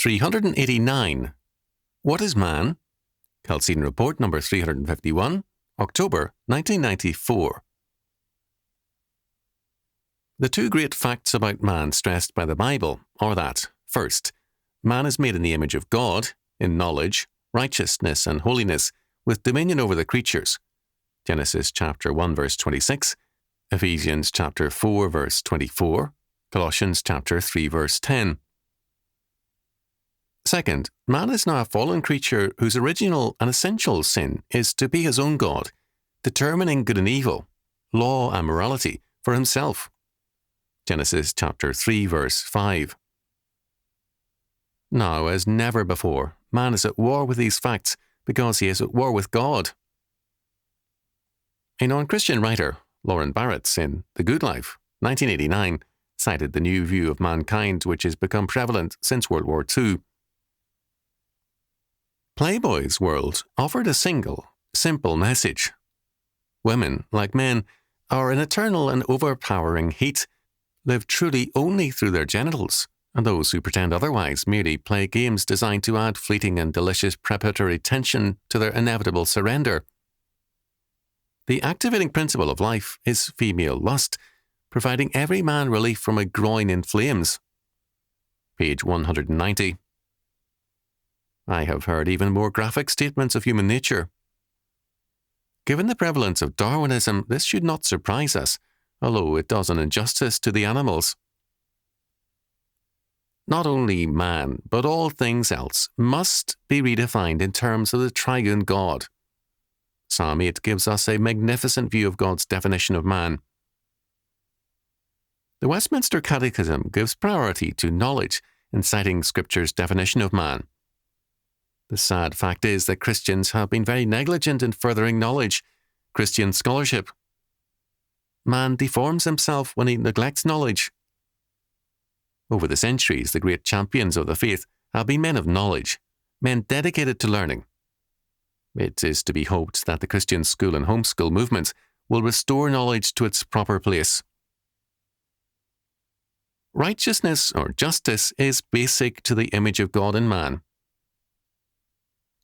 389. What is man? Chalcedon Report number 351, October 1994. The two great facts about man stressed by the Bible are that, first, man is made in the image of God, in knowledge, righteousness, and holiness, with dominion over the creatures. Genesis chapter 1 verse 26, Ephesians chapter 4 verse 24, Colossians chapter 3 verse 10. Second, man is now a fallen creature whose original and essential sin is to be his own God, determining good and evil, law and morality for himself. Genesis chapter 3 verse 5. Now, as never before, man is at war with these facts because he is at war with God. A non-Christian writer, Lauren Barrett's in The Good Life, 1989, cited the new view of mankind which has become prevalent since World War II. Playboy's world offered a single, simple message. Women, like men, are an eternal and overpowering heat, live truly only through their genitals, and those who pretend otherwise merely play games designed to add fleeting and delicious preparatory tension to their inevitable surrender. The activating principle of life is female lust, providing every man relief from a groin in flames. Page 190. I have heard even more graphic statements of human nature. Given the prevalence of Darwinism, this should not surprise us, although it does an injustice to the animals. Not only man, but all things else, must be redefined in terms of the triune God. Psalm 8 gives us a magnificent view of God's definition of man. The Westminster Catechism gives priority to knowledge in citing Scripture's definition of man. The sad fact is that Christians have been very negligent in furthering knowledge, Christian scholarship. Man deforms himself when he neglects knowledge. Over the centuries, the great champions of the faith have been men of knowledge, men dedicated to learning. It is to be hoped that the Christian school and homeschool movements will restore knowledge to its proper place. Righteousness or justice is basic to the image of God in man.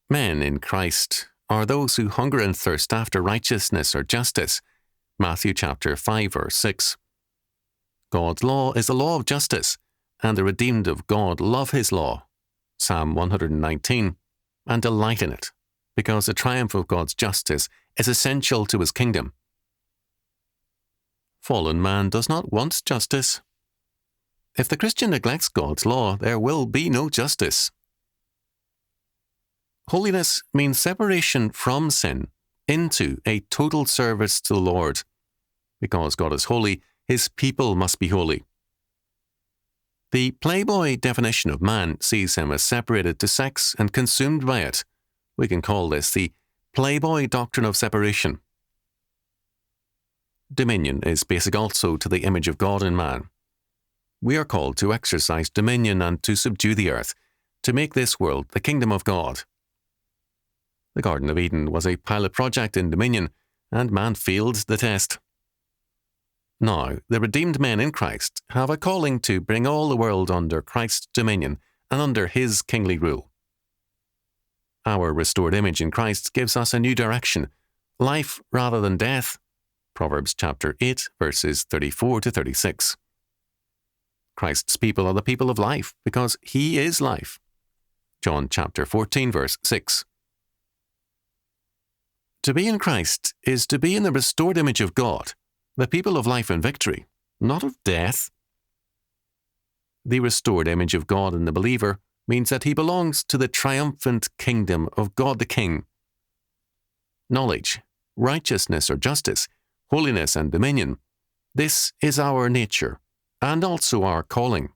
Men in Christ are those who hunger and thirst after righteousness or justice. Matthew chapter 5 verse 6. God's law is the law of justice, and the redeemed of God love his law. Psalm 119, and delight in it, because the triumph of God's justice is essential to his kingdom. Fallen man does not want justice. If the Christian neglects God's law, there will be no justice. Holiness means separation from sin into a total service to the Lord. Because God is holy, his people must be holy. The Playboy definition of man sees him as separated to sex and consumed by it. We can call this the Playboy doctrine of separation. Dominion is basic also to the image of God in man. We are called to exercise dominion and to subdue the earth, to make this world the kingdom of God. The Garden of Eden was a pilot project in dominion, and man failed the test. Now, the redeemed men in Christ have a calling to bring all the world under Christ's dominion and under his kingly rule. Our restored image in Christ gives us a new direction, life rather than death. Proverbs chapter 8, verses 34 to 36. Christ's people are the people of life because he is life. John chapter 14, verse 6. To be in Christ is to be in the restored image of God, the people of life and victory, not of death. The restored image of God in the believer means that he belongs to the triumphant kingdom of God the King. Knowledge, righteousness or justice, holiness and dominion, this is our nature, and also our calling.